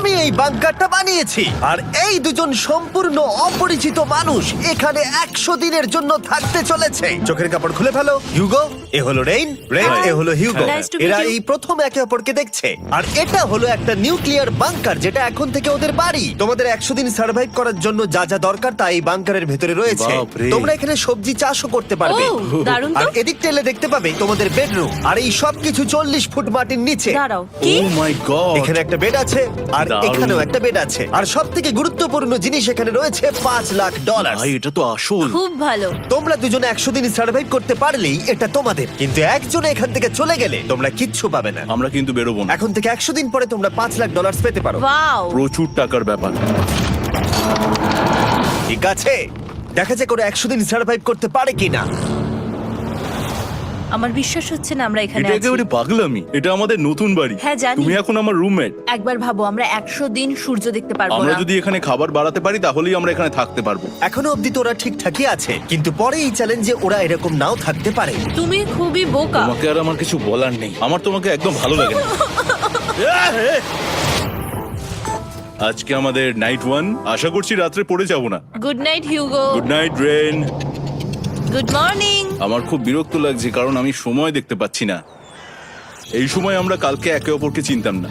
আমি এই বাংকারটা বানিয়েছি আর এই দুজন সম্পূর্ণ অপরিচিত মানুষ এখানে 100 দিনের জন্য থাকতে চলেছে। চোখের কাপড় খুলে ফেলো। হিউগো, এ হলো রেইন, এ হলো হিউগো। Nice to meet এরা you. এই প্রথম একে অপরকে দেখছে। আর এটা হলো একটা নিউক্লিয়ার বাংকার যেটা এখন থেকে ওদের বাড়ি। তোমাদের 100 দিন সার্ভাইভ করার জন্য যা যা দরকার তা এই বাংকারের ভেতরে রয়েছে। বাপরে। তোমরা এখানে সবজি চাষও করতে পারবে। ও, দারুণ তো। আর এদিক টেলে দেখতে পাবে তোমাদের বেডরুম। আর এই সব কিছু 40 ফুট মাটির নিচে। দাঁড়াও, কি? ও মাই গড। এখানে একটা বেড আছে আর দারুণ। এখানেও একটা বেড আছে। আর সবথেকে গুরুত্বপূর্ণ জিনিস এখানে রয়েছে $5,00,000। ভাই এটা তো আসল। খুব ভালো। তোমরা দুজনে 100 দিন সার্ভাইভ করতে পারলেই এটা তোমাদের। কিন্তু একজন এখান থেকে চলে গেলে তোমরা কিচ্ছু পাবে না। আমরা কিন্তু বেরোবো না। এখন থেকে 100 দিন পরে তোমরা $5,00,000 পেতে পারো। ওয়াও। প্রচুর টাকার ব্যাপার। ঠিক আছে, দেখা যাক ওরা 100 দিন সার্ভাইভ করতে পারে কিনা। আমার বিশ্বাস হচ্ছে না আমরা এখানে এটা আছি। একেবারে পাগলামি। এটা আমাদের নতুন বাড়ি। হ্যাঁ, জানি। তুমি এখন আমার রুমমেট। একবার ভাবো, আমরা 100 দিন সূর্য দেখতে পারবো আমরা না। যদি এখানে খাবার বাড়াতে পারি তাহলেই আমরা এখানে থাকতে পারবো। এখনো অব্দি তো ওরা ঠিকঠাকই আছে, কিন্তু পরে এই চ্যালেঞ্জে ওরা এরকম নাও থাকতে পারে। তুমি খুবই বোকা। তোমাকে আর আমার কিছু বলার নেই। আমার তোমাকে একদম ভালো লাগে না। আজকে আমাদের নাইট 1। আশা করছি রাত্রে পড়ে যাব না। Good night Hugo. Good night Ren. Good morning. আমার খুব বিরক্ত লাগছে কারণ আমি সময় দেখতে পাচ্ছি না। এই সময় আমরা কালকে একে অপরকে চিনতাম না,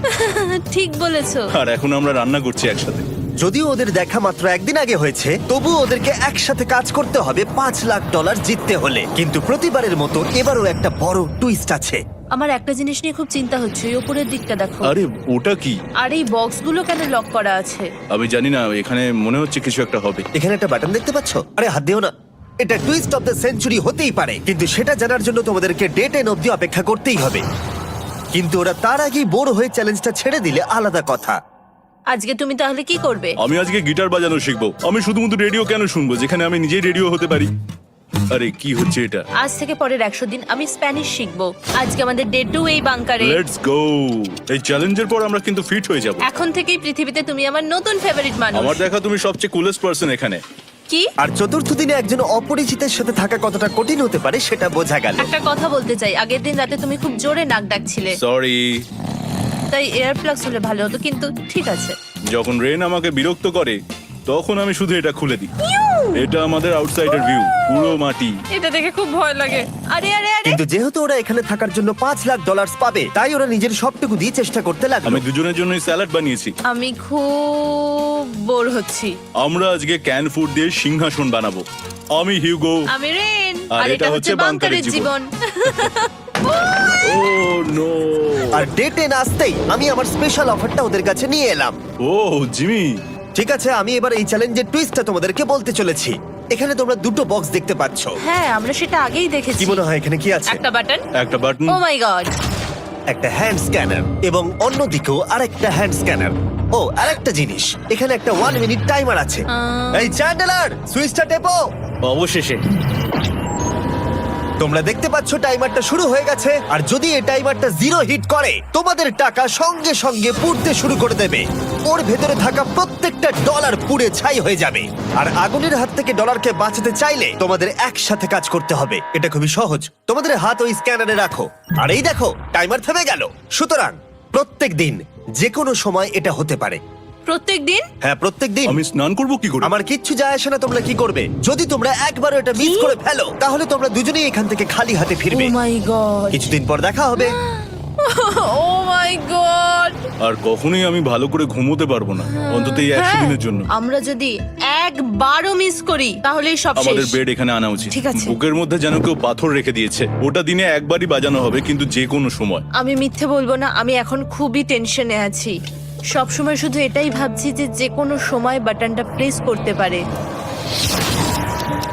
ঠিক বলেছো। আর এখন আমরা রান্না করছি একসাথে। যদিও ওদের দেখা মাত্র একদিন আগে হয়েছে, তবু ওদেরকে একসাথে কাজ করতে হবে $5,00,000 জিততে হলে। কিন্তু প্রতিবারের মতো এবারও একটা বড় টুইস্ট আছে। আমার একটা জিনিস নিয়ে খুব চিন্তা হচ্ছে, ওই উপরের দিকটা দেখো। আরে ওটা কি? আর এই বক্সগুলো কেন লক করা আছে? আমি জানি না, এখানে মনে হচ্ছে কিছু একটা হবে। এখানে একটা বাটন দেখতে পাচ্ছ? আরে হাত দিও না। এটা টুইস্ট অফ দ্য সেঞ্চুরি হতেই পারে, কিন্তু সেটা জানার জন্য তোমাদেরকে ডে 10 অব্দি অপেক্ষা করতেই হবে। কিন্তু ওরা তার আগেই বোর হয়ে চ্যালেঞ্জটা ছেড়ে দিলে আলাদা কথা। আজকে তুমি তাহলে কি করবে? আমি আজকে গিটার বাজানো শিখবো। আমি শুধুমাত্র রেডিও কেন শুনবো যেখানে আমি নিজেই রেডিও হতে পারি? আরে কি হচ্ছে এটা? আজ থেকে পরের 100 দিন আমি স্প্যানিশ শিখবো। আজকে আমাদের ডে 2 এই বাংকারে। Let's go. এই চ্যালেঞ্জের পর আমরা কিন্তু ফিট হয়ে যাব। এখন থেকেই পৃথিবীতে তুমি আমার নতুন ফেভারিট মানুষ। আমার দেখা তুমি সবচেয়ে কুলেস্ট পারসন এখানে। কি? আর চতুর্থ দিনে একজন অপরিচিতের সাথে থাকা কতটা কঠিন হতে পারে সেটা বোঝা গেল। একটা কথা বলতে চাই, আগের দিন রাতে তুমি খুব জোরে নাক ডাকছিলে, সরি। তাই এয়ার প্লাগস হলে ভালো হতো, কিন্তু ঠিক আছে। যখন রেন আমাকে বিরক্ত করে তখন আমি শুধু এটা খুলে দিই। এটা আমাদের আউটসাইডার ভিউ, পুরো মাটি। এটা দেখে খুব ভয় লাগে। আরে আরে আরে, কিন্তু যেহেতু ওরা এখানে থাকার জন্য $5,00,000 পাবে, তাই ওরা নিজের সবটুকু দিয়ে চেষ্টা করতে লাগলো। আমি দুজনের জন্যই স্যালাড বানিয়েছি। আমি খুব বোর হচ্ছি। আমরা আজকে ক্যান ফুড দিয়ে সিংহাসন বানাবো। আমি হিউগো। আমি রেন, আর আর এটা এটা হচ্ছে হচ্ছে বাংকারের বাংকারের জীবন। ও নো। আর ডে 10 আসতেই আমি আমার স্পেশাল অফারটা ওদের কাছে নিয়ে এলাম। ও জিমি। ঠিক আছে, আমি এবার এই চ্যালেঞ্জের টুইস্টটা তোমাদেরকে বলতে চলেছি। এখানে তোমরা দুটো বক্স দেখতে পাচ্ছ। হ্যাঁ, আমরা সেটা আগেই কি দেখেছি। মনে হয় এখানে কি আছে? একটা বাটন। একটা বাটন। O my god. একটা হ্যান্ড স্ক্যানার এবং অন্যদিকেও আরেকটা হ্যান্ড স্ক্যানার। ও আরেকটা জিনিস, এখানে একটা 1 মিনিট টাইমার আছে। এই চ্যান্ডেলার, সুইচটা টেপো। অবশেষে। তোমরা দেখতে পাচ্ছ টাইমারটা শুরু হয়ে গেছে। আর যদি এই টাইমারটা 0 হিট করে, তোমাদের টাকা সঙ্গে সঙ্গে পুড়তে শুরু করে দেবে। ওর ভেতরে থাকা প্রত্যেকটা ডলার পুড়ে ছাই হয়ে যাবে। আর আগুনের হাত থেকে ডলারকে বাঁচাতে চাইলে তোমাদের একসাথে কাজ করতে হবে। এটা খুবই সহজ। তোমাদের হাত ওই স্ক্যানারে রাখো, আর এই দেখো টাইমার থেমে গেল। সুতরাং প্রত্যেক দিন যে কোনো সময় এটা হতে পারে। প্রত্যেক দিন? হ্যাঁ, প্রত্যেক দিন। আমি স্নান করব কি করে? আমার কিচ্ছু যায় আসে না তোমরা কি করবে। যদি তোমরা একবারও এটা মিস করে ফেলো, তাহলে তোমরা দুজনেই এখান থেকে খালি হাতে ও ফিরবে। মাই গড। কিছুদিন পর দেখা হবে। ও মাই গড। আর কখনোই আমি ভালো করে ঘুমোতে পারবো না, অন্তত এই 100 দিনের জন্য। আমরা যদি একবারও মিস করি তাহলেই সব আমাদের শেষ। বেড এখানে আনা উচিত। ঠিক আছে। বুকের মধ্যে যেন কেউ পাথর রেখে দিয়েছে। ওটা দিনে একবারই বাজানো হবে, কিন্তু যে কোনো সময়। আমি মিথ্যে বলবো না, আমি এখন খুবই টেনশনে আছি। সব সময় শুধু এটাই ভাবছি যে যে কোনো সময় বাটনটা প্রেস করতে পারে।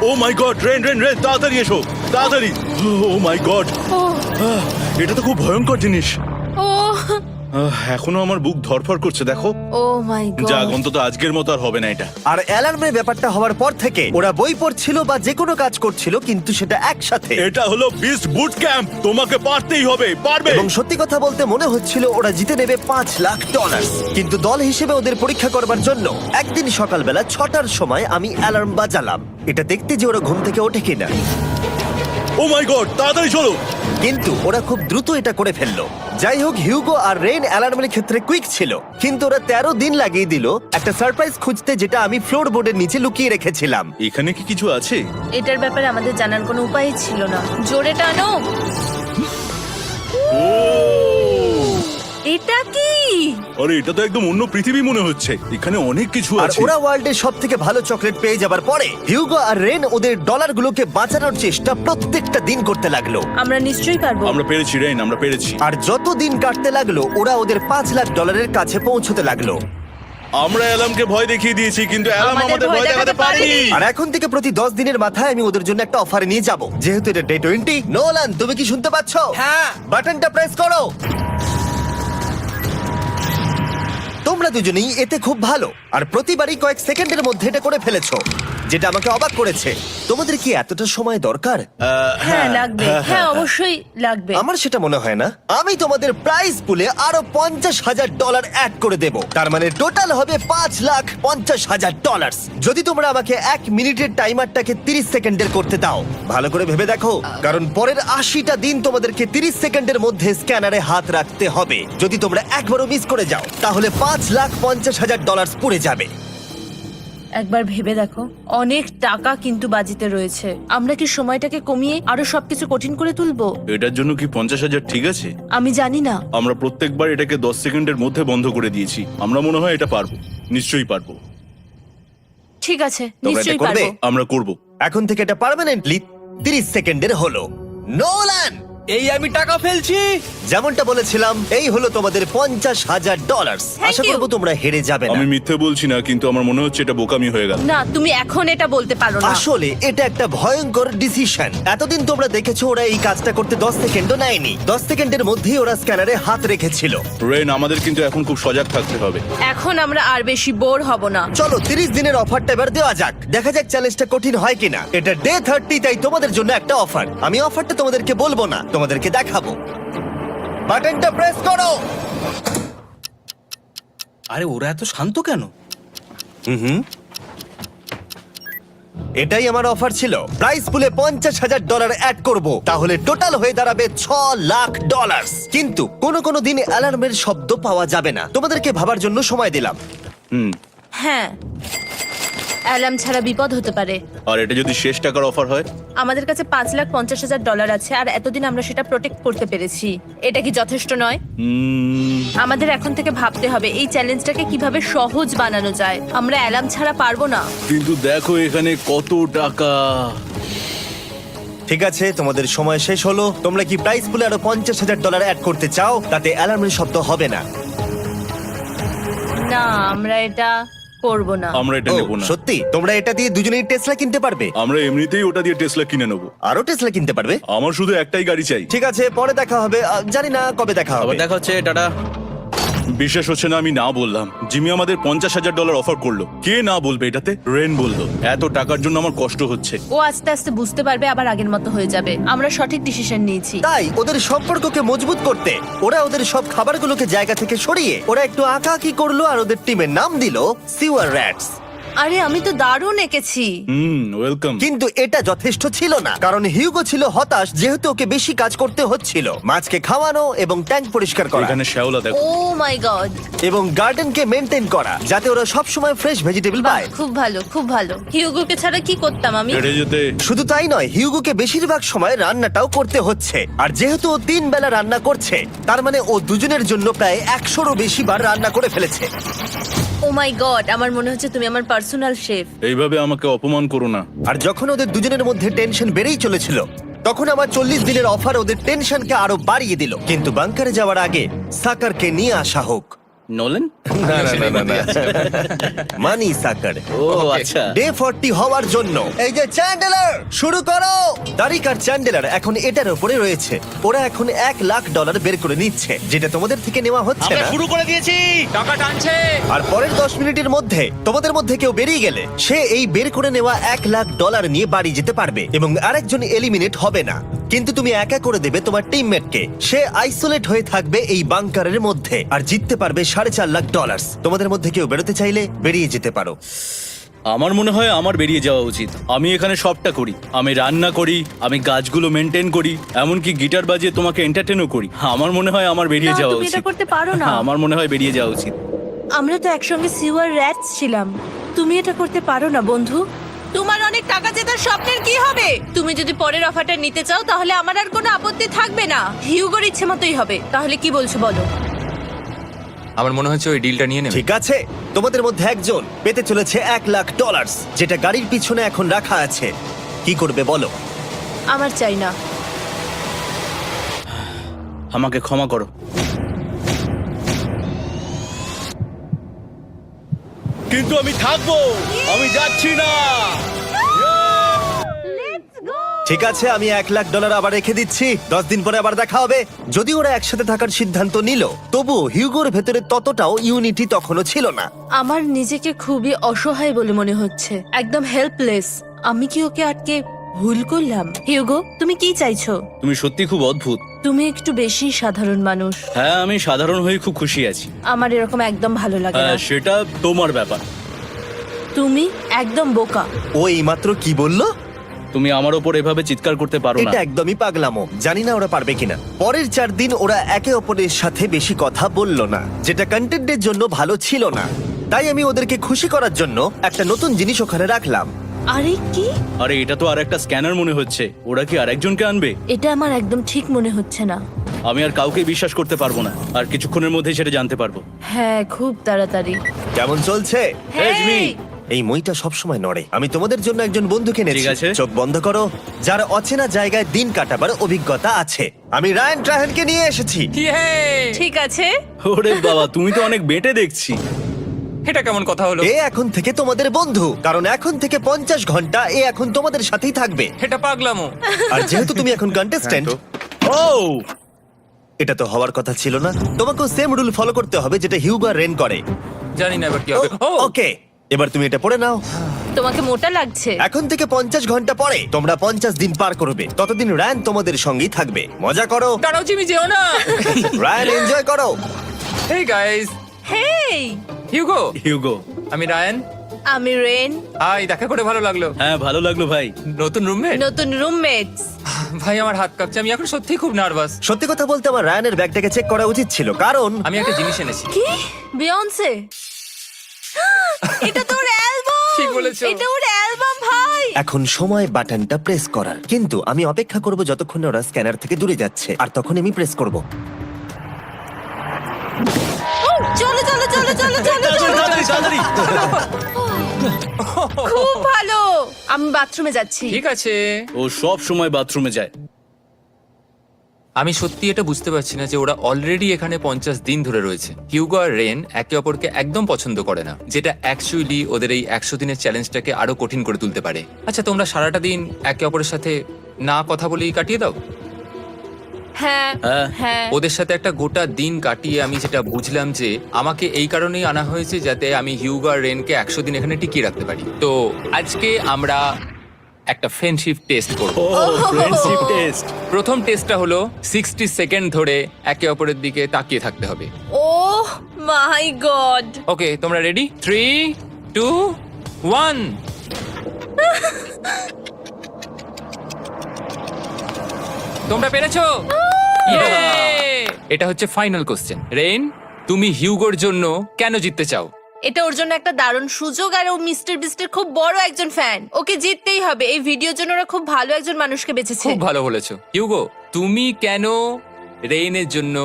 ও my god, rain rain rain, তাড়াতাড়ি এসো, তাড়াতাড়ি। ও মাই গড, ও এটা তো খুব ভয়ঙ্কর জিনিস। ও এখনো আমার বুক ধরফর করছে, দেখো। ও মাই গড। যাক, অন্তত আজকের মতো আর হবে না এটা। আর অ্যালার্মের ব্যাপারটা হওয়ার পর থেকে ওরা বই পড়ছিল বা যে কোনো কাজ করছিল, কিন্তু সেটা একসাথে। এটা হলো বিস্ট বুট ক্যাম্প, তোমাকে পারতেই হবে, পারবে। এবং সত্যি কথা বলতে মনে হচ্ছিল ওরা জিতে নেবে $5,00,000। কিন্তু দল হিসেবে ওদের পরীক্ষা করবার জন্য একদিন সকালবেলা 6টার সময় আমি অ্যালার্ম বাজালাম, এটা দেখতে যে ওরা ঘুম থেকে ওঠে কিনা। ও মাই গড, তাড়াতাড়ি চলো। কিন্তু ওরা খুব দ্রুত এটা করে ফেললো। যাই হোক, হিউগো আর রেইন অ্যালার্মের ক্ষেত্রে কুইক ছিল, কিন্তু ওরা 13 দিন লাগিয়ে দিল একটা সারপ্রাইজ খুঁজতে, যেটা আমি ফ্লোর বোর্ডের নিচে লুকিয়ে রেখেছিলাম। এখানে কি কিছু আছে? এটার ব্যাপারে আমাদের জানার কোনো উপায় ছিল না। জোরে টানো। ও এটা কি? আরে, এটা তো একদম অন্য পৃথিবী মনে হচ্ছে। এখানে অনেক কিছু আর আছে। ওরা ওয়ার্ল্ডের সব থেকে ভালো চকলেট পেয়ে যাবার পরে হিউগো আর রেন ওদের ডলারগুলোকে বাঁচানোর চেষ্টা প্রত্যেকটা দিন করতে লাগলো। আমরা নিশ্চয়ই পারবো। আমরা পেরেছি রেইন, আমরা পেরেছি। আর যত দিন কাটতে লাগলো, ওরা ওদের $5,00,000 কাছে পৌঁছতে লাগলো। আমরা অ্যালামকে ভয় দেখিয়ে দিয়েছি, কিন্তু অ্যালাম আমাদের ভয় দেখাতে পারেনি। আর এখন থেকে প্রতি 10 দিনের মাথায় আমি ওদের জন্য একটা অফারে নিয়ে যাব, যেহেতু এটা ডে 20। নোলান, তুমি কি শুনতে পাচ্ছ? হ্যাঁ। বাটনটা প্রেস করো। তোমরা দুজনেই এতে খুব ভালো, আর প্রতিবারই কয়েক সেকেন্ডের মধ্যে এটা করে ফেলেছো, যেটা আমাকে অবাক করেছে। তোমাদের কি এতটা সময় দরকার? হ্যাঁ লাগবে, হ্যাঁ অবশ্যই লাগবে। আমার সেটা মনে হয় না। আমি তোমাদের প্রাইস পুলে আরো $50,000 অ্যাড করে দেব, তার মানে টোটাল হবে $5,50,000। যদি তোমরা আমাকে 1 মিনিটের টাইমারটাকে 30 সেকেন্ডের করতে দাও। ভালো করে ভেবে দেখো, কারণ পরের 80টা দিন তোমাদেরকে 30 সেকেন্ডের মধ্যে স্ক্যানারে হাত রাখতে হবে। যদি তোমরা একবারও মিস করে যাও, তাহলে $5,50,000 পুড়ে যাবে। একবার ভেবে দেখো, অনেক টাকা কিন্তু বাজিতে রয়েছে। আমরা কি সময়টাকে কমিয়ে আরো সবকিছু কঠিন করে তুলবো? এটার জন্য কি 50,000 ঠিক আছে? আমি জানি না। আমরা প্রত্যেকবার এটাকে 10 সেকেন্ডের মধ্যে বন্ধ করে দিয়েছি। আমরা মনে হয় এটা পারবো, নিশ্চয়ই পারবো। ঠিক আছে, তোমরা এটা নিশ্চয়ই করবে? পারবো। আমরা করব। এখন থেকে এটা পার্মানেন্টলি 30 সেকেন্ডের হলো। নোলান, এই আমি টাকা ফেলছি। যেমনটা বলেছিলাম, এই হলো তোমাদের $50,000। Thank Asha you. করবো তোমরা হেরে যাবে না। আমি মিথ্যে বলছি না, কিন্তু আমার মনে হচ্ছে এটা বোকামি হয়ে গেল। না, তুমি এখন এটা বলতে পারো না। আসলে এটা একটা ভয়ঙ্কর ডিসিশন। এতদিন তোমরা দেখেছো ওরা এই কাজটা করতে 10 সেকেন্ডও নেয়নি। 10 সেকেন্ডের মধ্যেই ওরা স্ক্যানারে হাত রেখেছিল। রেন, আমাদের কিন্তু এখন খুব সজাগ থাকতে হবে। এখন আমরা আর বেশি বোর হব না। চলো 30 দিনের অফারটা এবার দেওয়া যাক, দেখা যাক চ্যালেঞ্জটা কঠিন হয় কিনা। এটা ডে 30, তাই তোমাদের জন্য একটা অফার। আমি অফারটা তোমাদেরকে বলবো না, তোমাদেরকে দেখাবো। বাটনটা প্রেস করো। আরে ওরা এত শান্ত কেন? এটাই আমার অফার ছিল। প্রাইস পুলে $50,000 অ্যাড করব, তাহলে টোটাল হয়ে দাঁড়াবে $6,00,000। কিন্তু কোনো দিন অ্যালার্মের শব্দ পাওয়া যাবে না। তোমাদেরকে ভাবার জন্য সময় দিলাম। হ্যাঁ, অ্যালার্ম ছাড়া বিপদ হতে পারে। আর এটা যদি শেষ টাকার অফার হয়? আমাদের কাছে $5,50,000 আছে, আর এতদিন আমরা সেটা প্রোটেক্ট করতে পেরেছি। এটা কি যথেষ্ট নয়? আমাদের এখন থেকে ভাবতে হবে এই চ্যালেঞ্জটাকে কিভাবে সহজ বানানো যায়। আমরা অ্যালার্ম ছাড়া পারবো না। কিন্তু দেখো এখানে কত টাকা। ঠিক আছে, তোমাদের সময় শেষ হলো। তোমরা কি প্রাইস পুলে আরো $50,000 অ্যাড করতে চাও? তাতে অ্যালার্মের শব্দ হবে না। না, আমরা এটা করব না। আমরা এটা ও, নেব না। সত্যি? তোমরা এটা দিয়ে দুজনেই টেসলা কিনতে পারবে? আমরা এমনিতেই ওটা দিয়ে টেসলা কিনে নেব। আরো টেসলা কিনতে পারবে? আমার শুধু একটাই গাড়ি চাই। ঠিক আছে, পরে দেখা হবে। জানি না কবে দেখা আবার হবে। দেখা হচ্ছে, টাটা। বিশ্বাস হচ্ছে না আমি না বললাম। জিমি আমাদের $50,000 অফার করলো। কে না বলবে এটাতে? রেন বললো। এত টাকার জন্য আমার কষ্ট হচ্ছে। ও আস্তে আস্তে বুঝতে পারবে, আবার আগের মতো হয়ে যাবে। আমরা সঠিক ডিসিশন নিয়েছি। তাই ওদের সম্পর্ককে মজবুত করতে ওরা ওদের সব খাবারগুলোকে জায়গা থেকে সরিয়ে ওরা একটু আঁকাআঁকি করলো, আর ওদের টিমের নাম দিল সিওয়ার র্যাটস। আরে আমি তো দারুণ এঁকেছি। ওয়েলকাম। কিন্তু এটা যথেষ্ট ছিল না, কারণ হিউগো ছিল হতাশ, যেহেতু ওকে বেশি কাজ করতে হচ্ছিল। মাছকে খাওয়ানো এবং ট্যাঙ্ক পরিষ্কার করা এখানে শ্যাওলা দেখো। ও মাই গড, এবং গার্ডেনকে মেনটেন করা, যাতে ওরা সব সময় ফ্রেশ ভেজিটেবল পায়। খুব ভালো, খুব ভালো। হিউগোকে ছাড়া কি করতাম আমি? হেরে যেতে। শুধু তাই নয়, হিউগোকে বেশিরভাগ সময় রান্নাটাও করতে হচ্ছে। আর যেহেতু ও 3 বেলা রান্না করছে, তার মানে ও দুজনের জন্য প্রায় 100রও বেশি বার রান্না করে ফেলেছে। ও মাই গড, আমার মনে হচ্ছে তুমি আমার পার্সোনাল শেফ। এইভাবে আমাকে অপমান করো না। আর যখন ওদের দুজনের মধ্যে টেনশন বেড়েই চলেছিল, তখন আমার 40 দিনের অফার ওদের টেনশনকে আরো বাড়িয়ে দিল। কিন্তু বাংকারে যাওয়ার আগে সাকারকে নিয়ে আসা হোক। নোলেন? মানি সাকার। ও আচ্ছা। ডে 40 হওয়ার জন্য এই যে চ্যান্ডেলার শুরু করো। তারিক আর চ্যান্ডেলার এখন এটার উপরে রয়েছে। ওরা এখন $1,00,000 বের করে নিচ্ছে, যেটা তোমাদের থেকে নেওয়া হচ্ছে আমরা না। শুরু করে দিয়েছি, টাকা টানছে। আর পরের 10 মিনিটের মধ্যে তোমাদের মধ্যে কেউ বেরিয়ে গেলে সে এই বের করে নেওয়া $1,00,000 নিয়ে বাড়ি যেতে পারবে, এবং আরেকজন এলিমিনেট হবে না। কিন্তু তুমি একা করে দেবে তোমার টিমমেটকে। সে আইসোলেট হয়ে থাকবে এই বাংকারের মধ্যে, আর জিততে পারবে $4.5 লাখ। তোমাদের মধ্যে কেউ বেরোতে চাইলে বেরিয়ে যেতে পারো। আমার মনে হয় আমার বেরিয়ে যাওয়া উচিত। আমি এখানে সবটা করি, আমি রান্না করি, আমি গাছগুলো মেনটেন করি, এমনকি গিটার বাজিয়ে তোমাকে এন্টারটেনও করি। আমার মনে হয় আমার বেরিয়ে না, যাওয়া তুমি এটা উচিত। করতে পারো না। আমার মনে হয় বেরিয়ে যাওয়া উচিত। আমরা তো একসঙ্গে সিওয়ার র্যাটস ছিলাম। তুমি এটা করতে পারো না বন্ধু। তোমার অনেক টাকা জেতার স্বপ্নের কি হবে? তুমি যদি পরের অফারটা নিতে চাও তাহলে আমার আর কোনো আপত্তি থাকবে না। হিউগোর ইচ্ছে মতোই হবে। তাহলে কি বলছো বলো? আমার মনে হচ্ছে ওই ডিলটা নিয়ে নেবে। ঠিক আছে, তোমাদের মধ্যে একজন পেতে চলেছে $1,00,000, যেটা গাড়ির পিছনে এখন রাখা আছে। কি করবে বলো? আমার চাই না। আমাকে ক্ষমা করো। কিন্তু আমি থাকবো, আমি যাচ্ছি না। ঠিক আছে, আমি $1,00,000 আবার রেখে দিচ্ছি। 10 দিন পরে আবার দেখা হবে। যদি ওরা একসাথে থাকার সিদ্ধান্ত নিল, তবু হিউগোর ভেতরে ততটাও ইউনিটি তখনও ছিল না। আমার নিজেকে খুবই অসহায় বলে মনে হচ্ছে, একদম হেল্পলেস। আমি কি ওকে আটকে ভুল করলাম? হিউগো, তুমি কি চাইছো? তুমি সত্যি খুব অদ্ভুত। তুমি একটু বেশি সাধারণ মানুষ। হ্যাঁ, আমি সাধারণ হয়ে খুব খুশি আছি। আমার এরকম একদম ভালো লাগে না। সেটা তোমার ব্যাপার। তুমি একদম বোকা। ও এইমাত্র কি বললো? তুমি আমার ওপর এভাবে চিৎকার করতে পারো না। এটা একদমই পাগলামো। জানি না ওরা পারবে কিনা। পরের 4 দিন ওরা একে অপরের সাথে বেশি কথা বলল না, যেটা কন্টেন্টের জন্য ভালো ছিল না। তাই আমি ওদেরকে খুশি করার জন্য একটা নতুন জিনিস ওখানে রাখলাম। আরে কি? আরে এটা তো আর একটা স্ক্যানার মনে হচ্ছে। ওরা কি আরেকজনকে আনবে? এটা আমার একদম ঠিক মনে হচ্ছে না। আমি আর কাউকে বিশ্বাস করতে পারবো না। আর কিছুক্ষণের মধ্যেই সেটা জানতে পারবো। হ্যাঁ, খুব তাড়াতাড়ি। কেমন চলছে? Hey, Jimmy! এই মইটা সবসময় নড়ে। আমি তোমাদের জন্য একজন বন্ধুকে এনেছি। ঠিক আছে। চোখ বন্ধ করো। যার অচেনা জায়গায় দিন কাটাবার অভিজ্ঞতা আছে। আমি রায়ান ট্রাহেনকে নিয়ে এসেছি। ইয়ে! ঠিক আছে। ওরে বাবা, তুমি তো অনেক বেটে দেখছি। এটা কেমন কথা হলো? এ এখন থেকে তোমাদের বন্ধু, কারণ এখন থেকে 50 ঘন্টা এ এখন তোমাদের সাথেই থাকবে। এটা পাগলামো। আর যেহেতু তুমি এখন কন্টেস্ট্যান্ট, ও এটা তো হওয়ার কথা ছিল না। তোমাকেও সেম রুল ফলো করতে হবে যেটা হিউগো আর রেন করে। জানি না এবার কি হবে। ও ওকে, এবার তুমি এটা পড়ে নাও। তোমাকে মোটা লাগছে। এখন থেকে 50 ঘন্টা পরে তোমরা 50 দিন পার করবে। ততদিন রায়ান তোমাদের সঙ্গেই থাকবে। মজা করো। দাঁড়াও জিমি, যেও না। রায়ান, এনজয় করো। হেই গাইস, হেই, হিউগো। হিউগো। আমি রায়ান। আমি রেন। হাই, দেখা করে ভালো লাগলো। হ্যাঁ, ভালো লাগলো ভাই। নতুন রুমমেট। নতুন রুমমেটস। ভাই আমার হাত কাঁপছে, আমি এখন সত্যিই খুব নার্ভাস। সত্যি কথা বলতে আমার রায়ানের ব্যাগটাকে চেক করা উচিত ছিল, কারণ আমি একটা জিনিস এনেছি। কি? বিয়ন্সে? এটা তো ওর অ্যালবাম। ঠিক বলেছো। এটা ওর অ্যালবাম ভাই। এখন সময় বাটনটা প্রেস করার। কিন্তু আমি অপেক্ষা করব যতক্ষণ না ওরা স্ক্যানার থেকে দূরে যাচ্ছে, আর তখন আমি প্রেস করব। চলো চলো চলো চলো চলো চলো। তাড়াতাড়ি। খুব ভালো। আমি বাথরুমে যাচ্ছি। ঠিক আছে। ও সব সময় বাথরুমে যায়। আমি সত্যি এটা বুঝতে পারছি না যে ওরা অলরেডি এখানে 50 দিন ধরে রয়েছে। হিউগো আর রেন একে অপরকে একদম পছন্দ করে না, যেটা অ্যাকচুয়ালি ওদের এই 100 দিনের চ্যালেঞ্জটাকে আরো কঠিন করে তুলতে পারে। আচ্ছা, তোমরা সারাটা দিন একে অপরের সাথে না কথা বলেই কাটিয়ে দাও? হ্যাঁ হ্যাঁ। হ্যাঁ। ওদের সাথে একটা গোটা দিন কাটিয়ে আমি যেটা বুঝলাম যে আমাকে এই কারণেই আনা হয়েছে যাতে আমি হিউগো আর রেনকে 100 দিন এখানে টিকিয়ে রাখতে পারি। তো আজকে আমরা একটা ফ্রেন্ডশিপ টেস্ট করব। ও ফ্রেন্ডশিপ টেস্ট। প্রথম টেস্টটা হলো 60 সেকেন্ড ধরে একে অপরের দিকে তাকিয়ে থাকতে হবে। ওহ মাই গড। ওকে, তোমরা রেডি? 3, 2, 1। তোমরা পেরেছো। Yay! এটা হচ্ছে ফাইনাল কোশ্চেন। রেইন, তুমি হিউগোর জন্য কেন জিততে চাও? এটা ওর জন্য একটা দারুণ সুযোগ, আর ও মিস্টার বিস্টের খুব বড় একজন ফ্যান। ওকে জিততেই হবে। এই ভিডিওর জন্য ওরা খুব ভালো একজন মানুষকে বেঁচেছে। খুব ভালো বলেছো। হিউগো, তুমি কেন রেইনের জন্য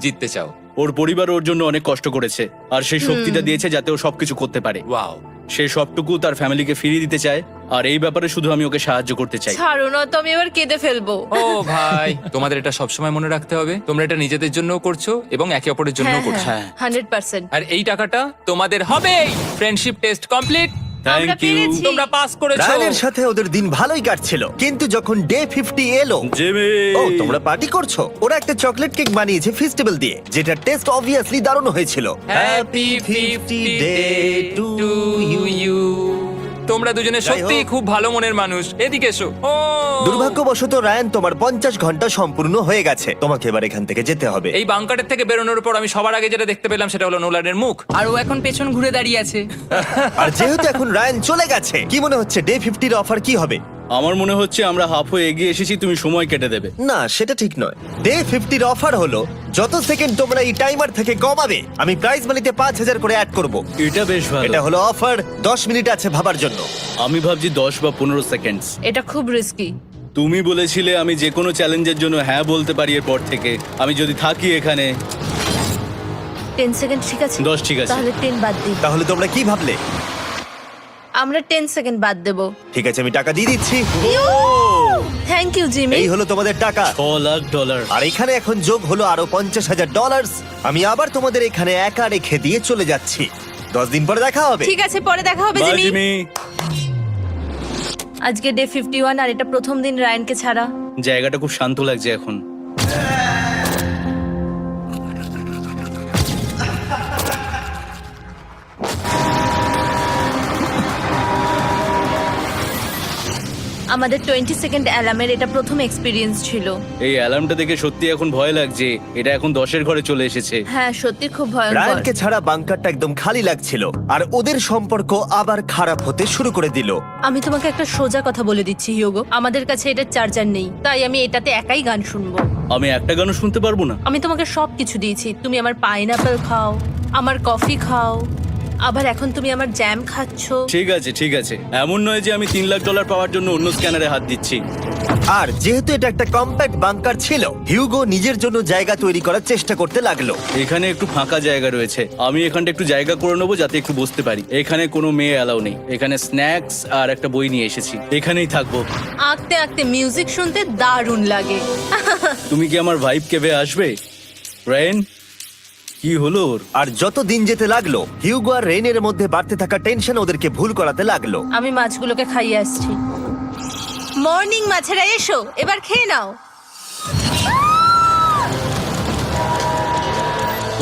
জিততে চাও? ওর পরিবার ওর জন্য অনেক কষ্ট করেছে, আর সেই শক্তিটা দিয়েছে যাতে ও সবকিছু করতে পারে। ওয়াও। সে সবটুকু তার ফ্যামিলিকে ফিরিয়ে দিতে চায়, আর এই ব্যাপারে শুধু আমি ওকে সাহায্য করতে চাই। ছাড়ো না তো, আমি এবার কেঁদে ফেলবো। ও ভাই, তোমাদের এটা সবসময় মনে রাখতে হবে। তোমরা এটা নিজেদের জন্যও করছো এবং একে অপরের জন্যও করছো। হ্যাঁ। 100%। আর এই টাকাটা তোমাদের হবেই। Friendship test complete. আমরা থ্যাংক ইউ পেরেছি। তোমরা পাস করেছো। রায়ানের সাথে ওদের দিন ভালোই কাটছিল, কিন্তু যখন ডে 50 এলো, জিমি। ও তোমরা পার্টি করছো। ওরা একটা চকলেট কেক বানিয়েছে ফেস্টিভ্যাল দিয়ে, যেটা টেস্ট অবভিয়াসলি দারুণ হয়েছিল। Happy 50 day to you. তোমরা দুজনে যাই সত্যি হোক। খুব ভালো মনের মানুষ, এদিকে এসো। ও দুর্ভাগ্যবশত রায়ান, তোমার 50 ঘন্টা সম্পূর্ণ হয়ে গেছে। তোমাকে এবার এখান থেকে যেতে হবে। এই বাংকারের থেকে বেরোনোর পর আমি সবার আগে যেটা দেখতে পেলাম সেটা হলো নোলানের মুখ। আর ও এখন পেছন ঘুরে দাঁড়িয়ে আছে। আর যেহেতু এখন রায়ান চলে গেছে, কি মনে হচ্ছে ডে 50 এর অফার কি হবে? আমার মনে হচ্ছে আমরা হাফ হয়ে এগিয়ে এসেছি, তুমি সময় কেটে দেবে। না, সেটা ঠিক নয়। ডে 50 এর অফার হলো যত সেকেন্ড তোমরা এই টাইমার থেকে কমাবে, আমি প্রাইজ মানিতে 5000 করে অ্যাড করব। এটা বেশ ভালো। এটা হলো অফার। 10 মিনিট আছে ভাবার জন্য। আমি ভাবছি 10 বা 15 সেকেন্ডস। এটা খুব রিস্কি। তুমি বলেছিলে আমি যে কোনো চ্যালেঞ্জের জন্য হ্যাঁ বলতে পারি এরপর থেকে। আমি যদি থাকি এখানে 10 সেকেন্ড ঠিক আছে? 10 ঠিক আছে। তাহলে 10 বাদ দিই। তাহলে তোমরা কি ভাবলে? আমরা 10 সেকেন্ড বাদ দেব। ঠিক আছে, আমি টাকা দিয়ে দিচ্ছি। Thank you Jimmy. এই হলো তোমাদের টাকা। $6,00,000। আর এখানে এখন যোগ হলো আরো $50,000। আমি আবার তোমাদের এখানে একা রেখে দিয়ে চলে যাচ্ছি। 10 দিন পরে দেখা হবে। ঠিক আছে, পরে দেখা হবে বাই জিমি। জিমি। আজকে ডে 51 আর এটা প্রথম দিন রায়ানকে ছাড়া। জায়গাটা খুব শান্ত লাগছে এখন। আমাদের 20 সেকেন্ড অ্যালার্মের এটা প্রথম এক্সপিরিয়েন্স ছিল। এই অ্যালার্মটা দেখে সত্যি এখন ভয় লাগছে। এটা এখন 10-এর ঘরে চলে এসেছে। হ্যাঁ, সত্যি খুব ভয়ঙ্কর। রায়ানকে ছাড়া বাংকারটা একদম খালি লাগছিল, আর ওদের সম্পর্ক আবার খারাপ হতে শুরু করে দিল। আমি তোমাকে একটা সোজা কথা বলে দিচ্ছি হিয়োগো, আমাদের কাছে এটা চার্জার নেই, তাই আমি এটাতে একাই গান শুনবো। আমি একটা গানও শুনতে পারবো না। আমি তোমাকে সবকিছু দিয়েছি, তুমি আমার পাইনাপেল খাও, আমার কফি খাও, আবার এখন তুমি আমার জ্যাম খাচ্ছো। ঠিক আছে ঠিক আছে, এমন নয় যে আমি $3,00,000 পাওয়ার জন্য অন্য স্ক্যানারে হাত দিচ্ছি। আর যেহেতু এটা একটা কম্প্যাক্ট বাংকার ছিল, হিউগো নিজের জন্য জায়গা তৈরি করার চেষ্টা করতে লাগলো। এখানে একটু ফাঁকা জায়গা রয়েছে, আমি এখানটা একটু জায়গা করে নেবো যাতে একটু বসতে পারি। এখানে কোনো মেয়ে অ্যালাউ নেই। এখানে স্ন্যাক্স আর একটা বই নিয়ে এসেছি, এখানেই থাকবো। আঁকতে আঁকতে মিউজিক শুনতে দারুণ লাগে। তুমি কি আমার ভাইব কেবে আসবে? রেন, কি হলো ওর? আর যত দিন যেতে লাগলো, হিউগো আর রেইনের মধ্যে বাড়তে থাকা টেনশন ওদেরকে ভুল করাতে লাগলো। আমি মাছগুলোকে খাইয়ে আসছি। মর্নিং মাছেরা, এসো এবার খেয়ে নাও।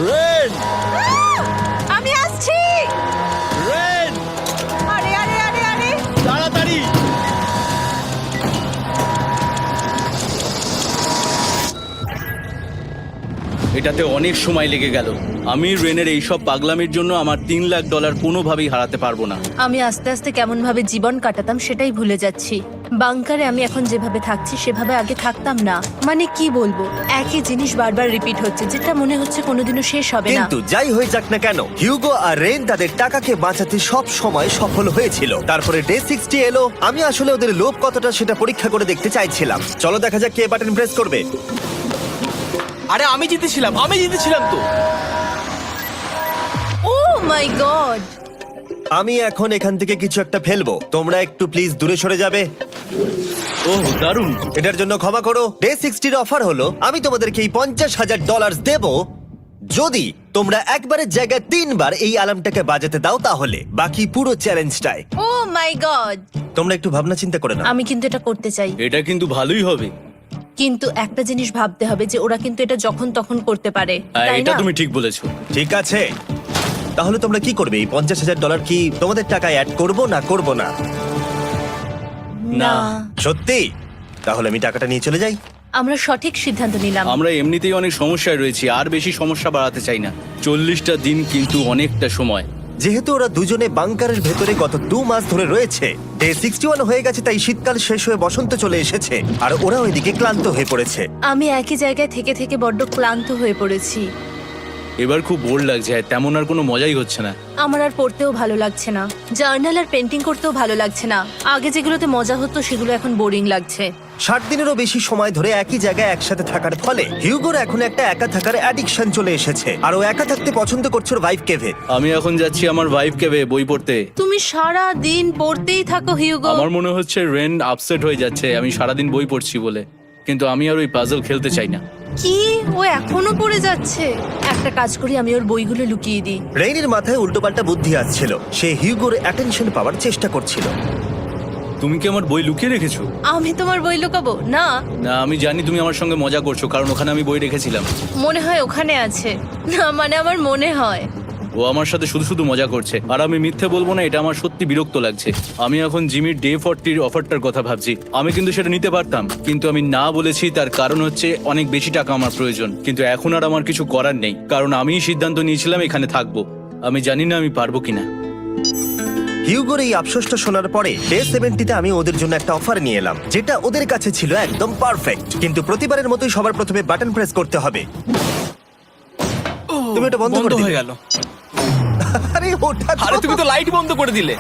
রেন, আমি আসছি। রেন, আরে আরে আরে আরে, তাড়াতাড়ি। এটাতে অনেক সময় লেগে গেল। আমি রেনের এইসব পাগলামির জন্য আমার $3,00,000 কোনোভাবেই হারাতে পারবো না। আমি আস্তে আস্তে কেমন ভাবে জীবন কাটাতাম সেটাই ভুলে যাচ্ছি। বাংকারে আমি এখন যেভাবে থাকছি সেভাবে আগে থাকতাম না। মানে কি বলবো, একই জিনিস বারবার রিপিট হচ্ছে, যেটা মনে হচ্ছে কোনোদিনও শেষ হবে না। কিন্তু যাই হয়ে যাক না কেন, হিউগো আর রেন তাদের টাকাকে বাঁচাতে সব সময় সফল হয়েছিল। তারপরে ডে 60 এলো। আমি আসলে ওদের লোভ কতটা সেটা পরীক্ষা করে দেখতে চাইছিলাম। চলো দেখা যাক কে বাটন প্রেস করবে। আরে আমি জিতেছিলাম তো। ও মাই গড! আমি এখন এখান থেকে কিছু একটা ফেলবো, তোমরা একটু প্লিজ দূরে সরে যাবে। ওহ দারুণ। এটার জন্য ক্ষমা করো। ডে 60 এর অফার হলো আমি তোমাদেরকে এই $50,000 দেব যদি তোমরা একবারের জায়গায় 3 বার এই অ্যালার্মটাকে বাজাতে দাও, তাহলে বাকি পুরো চ্যালেঞ্জটাই। ও মাই গড! তোমরা একটু ভাবনা চিন্তা করে নাও। আমি কিন্তু এটা করতে চাই, এটা কিন্তু ভালোই হবে। কিন্তু একটা জিনিস ভাবতে হবে যে ওরা কিন্তু এটা যখন তখন করতে পারে, হ্যাঁ, তাই এটা না? তুমি ঠিক বলেছো। ঠিক আছে, তাহলে তোমরা কি করবে? এই $50,000 কি তোমাদের টাকায় অ্যাড করবো না করবো না? না, সত্যি? তাহলে আমি টাকাটা নিয়ে চলে যাই। আমরা সঠিক সিদ্ধান্ত নিলাম। আমরা এমনিতেই অনেক সমস্যায় রয়েছি, আর বেশি সমস্যা বাড়াতে চাই না। 40টা দিন কিন্তু অনেকটা সময়। যেহেতু ওরা দুজনে বাংকারের ভেতরে গত 2 মাস ধরে রয়েছে, ডে 61 হয়ে গেছে, তাই শীতকাল শেষ হয়ে বসন্ত চলে এসেছে, আর ওরা ওইদিকে ক্লান্ত হয়ে পড়েছে। আমি একই জায়গায় থেকে থেকে বড্ড ক্লান্ত হয়ে পড়েছি। এবার খুব বোর লাগছে, তেমন আর কোনো মজাই হচ্ছে না। আমার আর পড়তেও ভালো লাগছে না, জার্নাল আর পেন্টিং করতেও ভালো লাগছে না। আগে যেগুলোতে মজা হতো সেগুলো এখন বোরিং লাগছে। 60 দিনেরও বেশি সময় ধরে একই জায়গায় একসাথে থাকার ফলে হিউগোর এখন একটা একা থাকার অ্যাডিকশন চলে এসেছে, আর ও একা থাকতে পছন্দ করছে ওর ভাইফ কেভে। আমি এখন যাচ্ছি আমার ওয়াইফ কেবে বই পড়তে। তুমি সারা দিন পড়তেই থাকো হিউগো। আমার মনে হচ্ছে রেন আপসেট হয়ে যাচ্ছে আমি সারাদিন বই পড়ছি বলে, কিন্তু আমি আর ওই পাজল খেলতে চাই না। কি, ও এখনো পড়ে যাচ্ছে? একটা কাজ করি, আমি ওর বইগুলো লুকিয়ে দিই। রেইনের মাথায় উল্টোপাল্টা বুদ্ধি আসছিল, সে হিউগোর অ্যাটেনশন পাওয়ার চেষ্টা করছিল। তুমি কি আমার বই লুকিয়ে রেখেছো? আমি তোমার বই লুকাবো না? না, আমি জানি তুমি আমার সঙ্গে মজা করছো, কারণ ওখানে আমি বই রেখেছিলাম। মনে হয় ওখানে আছে। না মানে আমার মনে হয়। ও আমার সাথে শুধু শুধু মজা করছে, আর আমি মিথ্যে বলবো না, এটা আমার সত্যি বিরক্ত লাগছে। আমি এখন জিমির ডে 40 অফারটার কথা ভাবছি। আমি কিন্তু সেটা নিতে পারতাম, কিন্তু আমি না বলেছি। তার কারণ হচ্ছে অনেক বেশি টাকা আমার প্রয়োজন, কিন্তু এখন আর আমার কিছু করার নেই, কারণ আমিই সিদ্ধান্ত নিয়েছিলাম এখানে থাকবো। আমি জানি না আমি পারবো কিনা। হিউগোর এই আফসোসটা শোনার পরে ডে 70-তে আমি ওদের জন্য একটা অফার নিয়ে এলাম, যেটা ওদের কাছে ছিল একদম পারফেক্ট। কিন্তু প্রতিবারের মতোই সবার প্রথমে বাটন প্রেস করতে হবে। তুমি এটা বন্ধ করে হয়ে দিলে। গেল। আরে ওটা তো- আরে তুমি তো লাইট বন্ধ করে দিলে।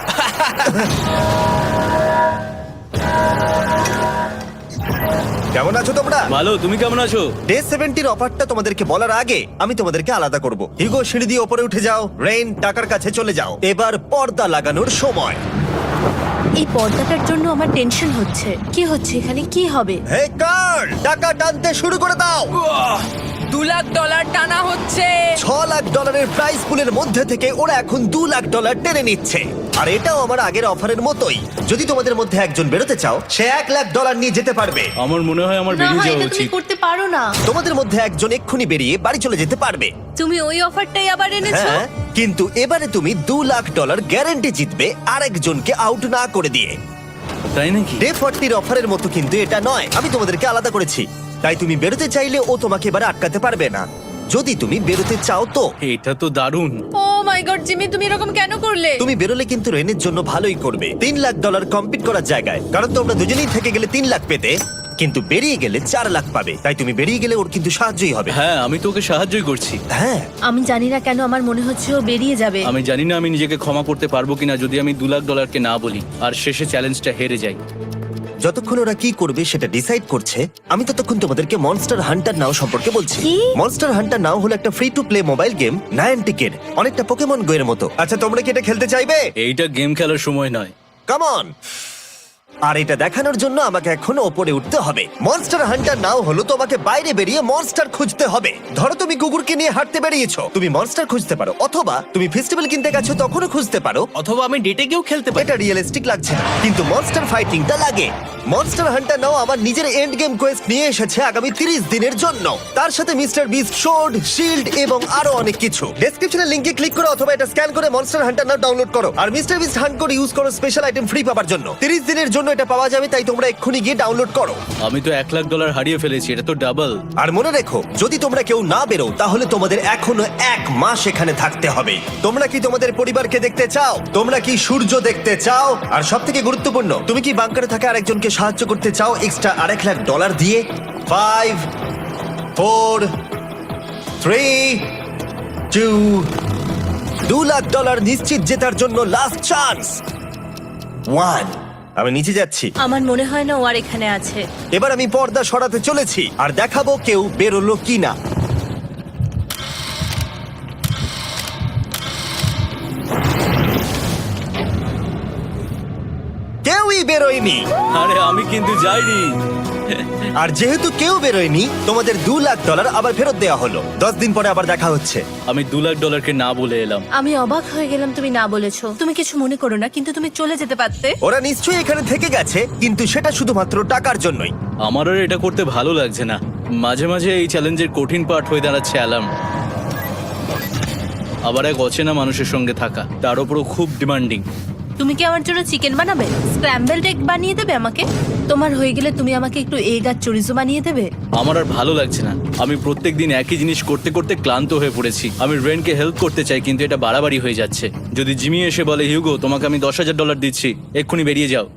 কেমন আছো তোমরা? ভালো, তুমি কেমন আছো? ডে 70-র অফারটা তোমাদেরকে বলার আগে আমি তোমাদেরকে আলাদা করব। হিগো, সিঁড়ি দিয়ে ওপরে উঠে যাও। রেইন, টাকার কাছে চলে যাও। এবার পর্দা লাগানোর সময়। এই পর্দাটার জন্য আমার টেনশন হচ্ছে। কি হচ্ছে এখানে, কি হবে? হে কার্ল, টাকা টানতে শুরু করে দাও। $2,00,000 টানা হচ্ছে। $6,00,000 প্রাইস পুলের মধ্যে থেকে ওরা এখন $2,00,000 টেনে নিচ্ছে। আর এটাও আমার আগের অফারের মতোই। যদি তোমাদের মধ্যে একজন বেরোতে চাও, সে $1,00,000 নিয়ে যেতে পারবে। আমার মনে হয় আমার না বেরিয়ে হয় যাওয়া এটা তুমি উচিত। করতে পারো না। তোমাদের মধ্যে একজন এক্ষুনি বেরিয়ে বাড়ি চলে যেতে পারবে। তুমি ওই অফারটাই আবার এনেছো। হ্যাঁ, কিন্তু এবারে তুমি $2,00,000 গ্যারান্টি জিতবে আরেকজনকে আউট না করে দিয়ে। তাই নাকি? ডে 40-র অফারের মতো কিন্তু এটা নয়। আমি তোমাদেরকে আলাদা করেছি, তাই তুমি বেরোতে চাইলে ও তোমাকে এবারে আটকাতে পারবে না। যদি তুমি বেরোতে চাও তো। এটা তো দারুণ। ও মাই গড জিমি, তুমি এরকম কেন করলে? তুমি বেরোলে কিন্তু রেনের জন্য ভালোই করবে। $3,00,000 কম্পিট করার জায়গায়, কারণ তোমরা দুজনেই থেকে গেলে 3 লাখ পেতে, কিন্তু বেরিয়ে গেলে 4 লাখ পাবে। তাই তুমি বেরিয়ে গেলে ওর কিন্তু সাহায্যই হবে। হ্যাঁ, আমি তোকে সাহায্যই করছি। হ্যাঁ, আমি জানি না কেন আমার মনে হচ্ছে ও বেরিয়ে যাবে। আমি জানি না আমি নিজেকে ক্ষমা করতে পারবো কিনা যদি আমি $2,00,000 না বলি আর শেষে চ্যালেঞ্জটা হেরে যাই। যতক্ষণ ওরা কি করবে সেটা ডিসাইড করছে, আমি ততক্ষণ তোমাদেরকে মনস্টার হান্টার নাও সম্পর্কে বলছি। কি? মনস্টার হান্টার নাও হলো একটা free to play mobile game, নায়ান্টিকের, অনেকটা পোকেমন গো এর মতো। আচ্ছা, তোমরা কি এটা খেলতে চাইবে? এইটা গেম খেলার সময় নয়। Come on. আর এটা দেখানোর জন্য আমাকে এখন ওপরে উঠতে হবে। মনস্টার হান্টার নাও হলো তোমাকে বাইরে বেরিয়ে মনস্টার খুঁজতে হবে। ধরো তুমি কুকুরকে নিয়ে হাঁটতে বেরিয়েছো, তুমি মনস্টার খুঁজতে পারো, অথবা তুমি ফেস্টিভ্যাল কিনতে গেছো তখনও খুঁজতে পারো। অথবা আমি ডেটে গিয়েও খেলতে পারি। এটা রিয়েলিস্টিক লাগছে না, কিন্তু মনস্টার ফাইটিংটা লাগে। মনস্টার হান্টার নাও আমার নিজের এন্ড গেম কোয়েস্ট নিয়ে এসেছে আগামী 30 দিনের জন্য। তার সাথে মিস্টার বিস্ট সোর্ড, শিল্ড এবং আরো অনেক কিছু। ডেসক্রিপশনের লিংকে ক্লিক করো অথবা এটা স্ক্যান করে মনস্টার হান্টার নাও ডাউনলোড করো। আর মিস্টার বিস্ট হান্ট করে ইউজ করো স্পেশাল আইটেম ফ্রি পাওয়ার জন্য। 30 দিনের জন্য এটা পাওয়া যাবে, তাই তোমরা এক্ষুনি গিয়ে ডাউনলোড করো। আমি তো $1,00,000 হারিয়ে ফেলেছি, এটা তো ডাবল। আর মনে রেখো, যদি তোমরা কেউ না বেরো তাহলে তোমাদের এখনো 1 মাস এখানে থাকতে হবে। তোমরা কি তোমাদের পরিবারকে দেখতে চাও? তোমরা কি সূর্য দেখতে চাও? আর সবথেকে গুরুত্বপূর্ণ, তুমি কি বাংকারে থাকা আরেকজনকে সাহায্য করতে চাও এক্সট্রা $1,00,000 দিয়ে? 5 4 3 2 $2,00,000 নিশ্চিত জেতার জন্য লাস্ট চান্স। 1। আমি নিচে যাচ্ছি। আমার মনে হয় না ও আর এখানে আছে। এবার আমি পর্দা সরাতে চলেছি আর দেখাবো কেউ বেরোলো কিনা। কেউই বেরোয়নি। আরে আমি কিন্তু যাইনি। আর যেহেতু কেউ বেরোয়নি, তোমাদের $2,00,000 আবার ফেরত দেওয়া হলো। 10 দিন পরে আবার দেখা হচ্ছে। আমি $2,00,000 না বলে এলাম। আমি অবাক হয়ে গেলাম তুমি না বলেছো। তুমি কিছু মনে করো না, কিন্তু তুমি চলে যেতে পারতে। ওরা নিশ্চয়ই এখানে থেকে গেছে, কিন্তু সেটা শুধুমাত্র টাকার জন্যই। আমার আর এটা করতে ভালো লাগছে না। মাঝে মাঝে এই চ্যালেঞ্জের কঠিন পার্ট হয়ে দাঁড়াচ্ছে অ্যালার্ম। আবার এক অচেনা মানুষের সঙ্গে থাকা, তার উপরও খুব ডিমান্ডিং। তুমি কি আমার জন্য চিকেন বানাবে? স্ক্র্যাম্বলড এগ বানিয়ে দেবে আমাকে? তোমার হয়ে গেলে তুমি আমাকে একটু এগ আর চরিজো বানিয়ে দেবে? আমার আর ভালো লাগছে না। আমি প্রত্যেকদিন একই জিনিস করতে করতে ক্লান্ত হয়ে পড়েছি। আমি রেনকে হেল্প করতে চাই, কিন্তু এটা বাড়াবাড়ি হয়ে যাচ্ছে। যদি জিমি এসে বলে, হিউগো তোমাকে আমি $10,000 দিচ্ছি, এক্ষুনি বেরিয়ে যাও,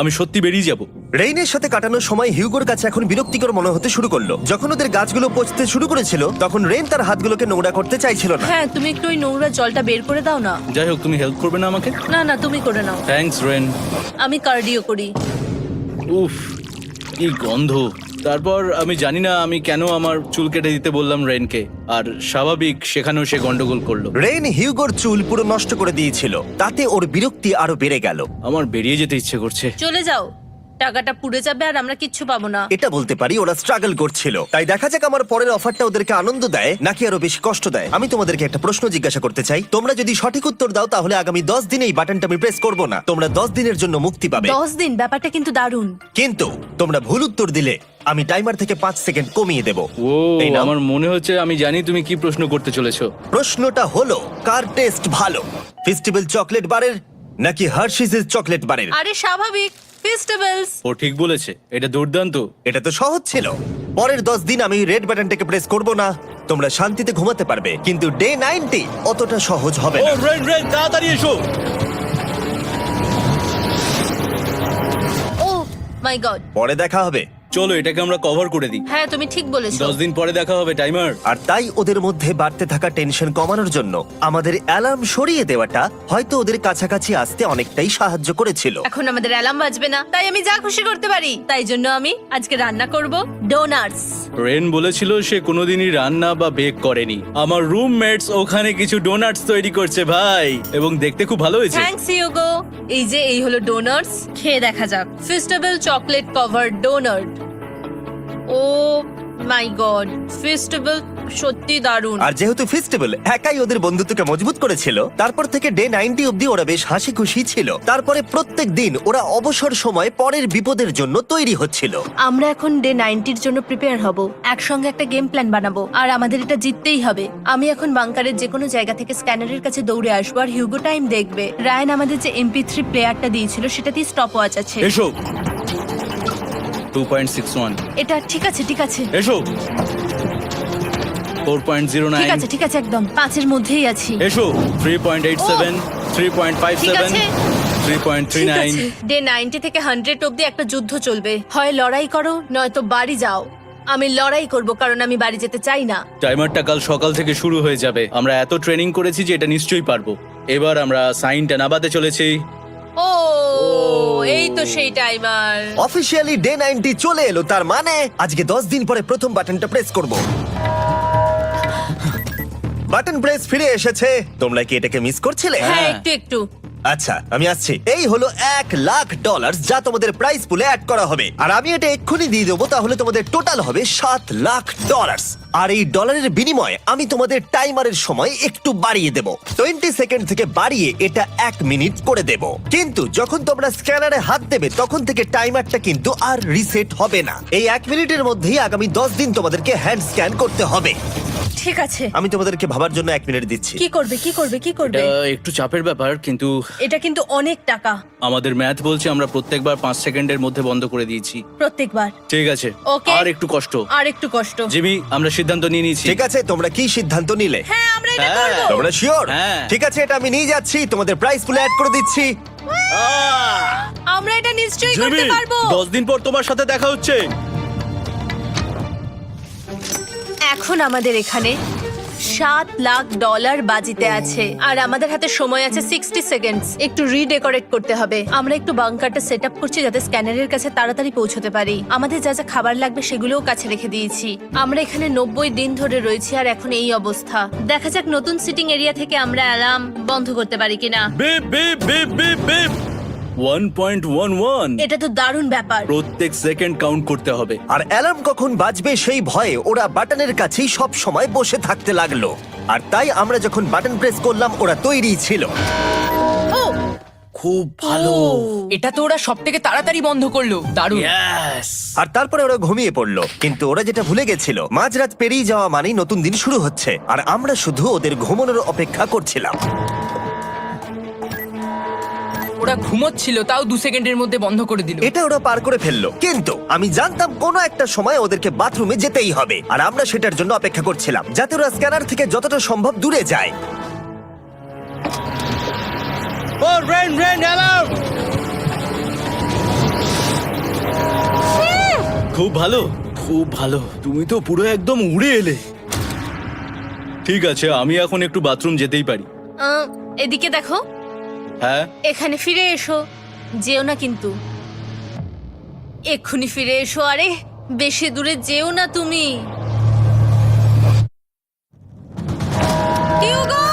আমি সত্যি বেরিয়ে যাব। রেইনের সাথে কাটানোর সময় হিউগোর কাছে এখন বিরক্তিকর মনে হতে শুরু করলো। যখন ওদের গাছগুলো পচতে শুরু করেছিল, তখন রেইন তার হাতগুলোকে নোংরা করতে চাইছিল না। হ্যাঁ, তুমি একটু ওই নোংরা জলটা বের করে দাও না। যাই হোক, তুমি হেল্প করবে না আমাকে? না না, তুমি করে নাও। Thanks Ren. আমি কার্ডিও করি। উফ, কি গন্ধ। তারপর আমি জানি না আমি কেন আমার চুল কেটে দিতে বললাম রেনকে, আর স্বাভাবিক সেখানেও সে গন্ডগোল করলো। রেইন হিউগোর চুল পুরো নষ্ট করে দিয়েছিল, তাতে ওর বিরক্তি আরো বেড়ে গেল। আমার বেরিয়ে যেতে ইচ্ছে করছে। চলে যাও। টাকাটা পুড়ে যাবে আর আমরা কিচ্ছু পাবো না। এটা বলতে পারি ওরা স্ট্রাগল করছিল। তাই দেখা যাক আমার পরের অফারটা ওদেরকে আনন্দ দেয় নাকি আরো বেশি কষ্ট দেয়। আমি তোমাদেরকে একটা প্রশ্ন জিজ্ঞাসা করতে চাই, তোমরা যদি সঠিক উত্তর দাও তাহলে আগামী 10 দিনে এই বাটনটা আমি প্রেস করব না, তোমরা 10 দিনের জন্য মুক্তি পাবে। 10 দিন, ব্যাপারটা কিন্তু দারুণ। কিন্তু তোমরা ভুল উত্তর দিলে আমি টাইমার থেকে 5 সেকেন্ড কমিয়ে দেব। ও এই নাও। আমার মনে হচ্ছে আমি জানি তুমি কি প্রশ্ন করতে চলেছো। প্রশ্নটা হলো, কার টেস্ট ভালো, ফেস্টিভ্যাল চকলেট বারের নাকি হার্শিসের চকলেট বারের? আরে স্বাভাবিক, ফেস্টিভ্যালস। ও ঠিক বলেছে, এটা দুর্দান্ত। এটা তো সহজ ছিল। পরের 10 দিন আমি রেড বাটনটাকে প্রেস করব না, তোমরা শান্তিতে ঘুমাতে পারবে। কিন্তু ডে 90 অতটা সহজ হবে ও না। রেন রেন তাড়াতাড়ি এসো। ও মাই গড। পরে দেখা হবে। চলো এটাকে আমরা কভার করে দিই। হ্যাঁ তুমি ঠিক বলেছো। 10 দিন পরে দেখা হবে টাইমার। আর তাই ওদের মধ্যে বাড়তে থাকা টেনশন কমানোর জন্য আমাদের অ্যালার্ম সরিয়ে দেওয়াটা হয়তো ওদের কাছাকাছি আসতে অনেকটাই সাহায্য করেছিল। এখন আমাদের অ্যালার্ম বাজবে না, তাই আমি যা খুশি করতে পারি। তাই জন্য আমি আজকে রান্না করব ডোনাটস। রেন বলেছিল সে কোনোদিনই রান্না বা বেক করেনি। আমার রুমমেটস ওখানে কিছু ডোনাটস তৈরি করছে ভাই, এবং দেখতে খুব ভালো হয়েছে। থ্যাঙ্কস ইউগো। এই হলো ডোনাটস, খেয়ে দেখা যাক। Festival chocolate cover donut. Oh my god, festival সত্যি দারুণ। আর যেহেতু ফেস্টিভ্যাল একাই ওদের বন্ধুত্বকে মজবুত করেছিল, তারপর থেকে ডে 90 অব্দি ওরা বেশ হাসি খুশি ছিল। তারপরে প্রত্যেক দিন ওরা অবসর সময় পরের বিপদের জন্য তৈরি হচ্ছিল। আমরা এখন ডে 90-র জন্য প্রিপেয়ার হব। একসঙ্গে একটা গেম প্ল্যান বানাবো, আর আমাদের এটা জিততেই হবে। আমি এখন বাংকারের যে কোনো জায়গা থেকে স্ক্যানারের কাছে দৌড়ে আসবো, আর হিউগো টাইম দেখবে। রায়ান আমাদের যে MP3 প্লেয়ারটা দিয়েছিল সেটাতেই স্টপ ওয়াচ আছে। এসো 2.61। এটা ঠিক আছে, ঠিক আছে, এসো ঠিক 4.09। আছে, ঠিক আছে, একদম 5-এর মধ্যেই আছি। এসো 3.87, ঠিক 3.57, আছে, ঠিক 3.39। আছে। ডে 90 থেকে 100 অব্দি একটা যুদ্ধ চলবে। হয় লড়াই করো, নয়তো বাড়ি যাও। আমি লড়াই করব, কারণ আমি বাড়ি যেতে চাই না। টাইমারটা কাল সকাল থেকে শুরু হয়ে যাবে। আমরা এত ট্রেনিং করেছি যে এটা নিশ্চয়ই পারবো। এবার আমরা সাইনটা নাবাতে চলেছি। ও এই তো সেই টাইমার। অফিসিয়ালি ডে 90 চলে এলো, তার মানে আজকে 10 দিন পরে প্রথম বাটনটা প্রেস করব। বাটন প্রেস ফিরে এসেছে। তোমরা কি এটাকে মিস করছিলে? হ্যাঁ, একটু একটু। আচ্ছা আমি আসছি। এই হলো $1,00,000 যা তোমাদের প্রাইস পুলে অ্যাড করা হবে, আর আমি এটা এক্ষুনি দিয়ে দেবো। তাহলে তোমাদের টোটাল হবে $7,00,000। আর এই ডলারের বিনিময়ে আমি তোমাদের টাইমারের সময় একটু বাড়িয়ে দেব। 20 সেকেন্ড থেকে বাড়িয়ে এটা 1 মিনিট করে দেব। কিন্তু যখন তোমরা স্ক্যানারে হাত দেবে তখন থেকে টাইমারটা কিন্তু আর রিসেট হবে না। এই 1 মিনিটের মধ্যেই আগামী 10 দিন তোমাদেরকে হ্যান্ড স্ক্যান করতে হবে। ঠিক আছে। আমি তোমাদেরকে ভাবার জন্য 1 মিনিট দিচ্ছি। কি করবে, কি করবে, কি করবে? এটা একটু চাপের ব্যাপার, কিন্তু এটা কিন্তু অনেক টাকা। আমাদের ম্যাথ বলছে আমরা প্রত্যেকবার 5 সেকেন্ডের মধ্যে বন্ধ করে দিয়েছি। প্রত্যেকবার। ঠিক আছে, Okay. আর একটু কষ্ট। আর একটু কষ্ট। জিমি, আমরা সিদ্ধান্ত নিয়ে নিয়েছি। ঠিক আছে, তোমরা কি সিদ্ধান্ত নিলে? হ্যাঁ, আমরা এটা হ্যাঁ। করব। তোমরা শিওর? হ্যাঁ। ঠিক আছে, এটা আমি নিয়ে যাচ্ছি, তোমাদের প্রাইস পুলে অ্যাড করে দিচ্ছি। আমরা এটা নিশ্চয়ই জিমি, করতে পারবো। 10 দিন পর তোমার সাথে দেখা হচ্ছে। এখন আমাদের এখানে $7,00,000 বাজিতে আছে, আর আমাদের হাতে সময় আছে 60 সেকেন্ডস। একটু রিডেকোরেট করতে হবে। আমরা একটু বাংকারটা সেট আপ করছি যাতে স্ক্যানারের কাছে তাড়াতাড়ি পৌঁছতে পারি। আমাদের যা যা খাবার লাগবে সেগুলোও কাছে রেখে দিয়েছি। আমরা এখানে 90 দিন ধরে রয়েছি, আর এখন এই অবস্থা। দেখা যাক নতুন সিটিং এরিয়া থেকে আমরা অ্যালার্ম বন্ধ করতে পারি কিনা। Beep beep beep beep beep 1.11। এটা তো দারুণ ব্যাপার। প্রত্যেক সেকেন্ড কাউন্ট করতে হবে। আর অ্যালার্ম কখন বাজবে সেই ভয়ে ওরা বাটনের কাছেই সব সময় বসে থাকতে লাগলো। আর তাই আমরা যখন বাটন প্রেস করলাম ওরা তৈরি ছিল। ও খুব ভালো। এটা তো ওরা সব থেকে তাড়াতাড়ি বন্ধ করলো। দারুণ। ইয়েস। আর তারপরে ওরা ঘুমিয়ে পড়লো। কিন্তু ওরা যেটা ভুলে গেছিল, মাঝরাত পেরিয়ে যাওয়া মানেই নতুন দিন শুরু হচ্ছে, আর আমরা শুধু ওদের ঘুমানোর অপেক্ষা করছিলাম। ওরা ঘুমোচ্ছিল, তাও 2 সেকেন্ডের মধ্যে বন্ধ করে দিল। এটা ওরা পার করে ফেললো, কিন্তু আমি জানতাম কোনো একটা সময় ওদেরকে বাথরুমে যেতেই হবে, আর আমরা সেটার জন্য অপেক্ষা করছিলাম যাতে ওরা স্ক্যানার থেকে যতটা সম্ভব দূরে যায়। ও রেন রেন অ্যালার্ম। খুব ভালো, খুব ভালো। তুমি তো পুরো একদম উড়ে এলে। ঠিক আছে, আমি এখন একটু বাথরুম যেতেই পারি। এদিকে দেখো। হ্যাঁ, এখানে ফিরে এসো, যেও না কিন্তু। এক্ষুনি ফিরে এসো। আরে বেশি দূরে যেও না তুমি। হিউগো,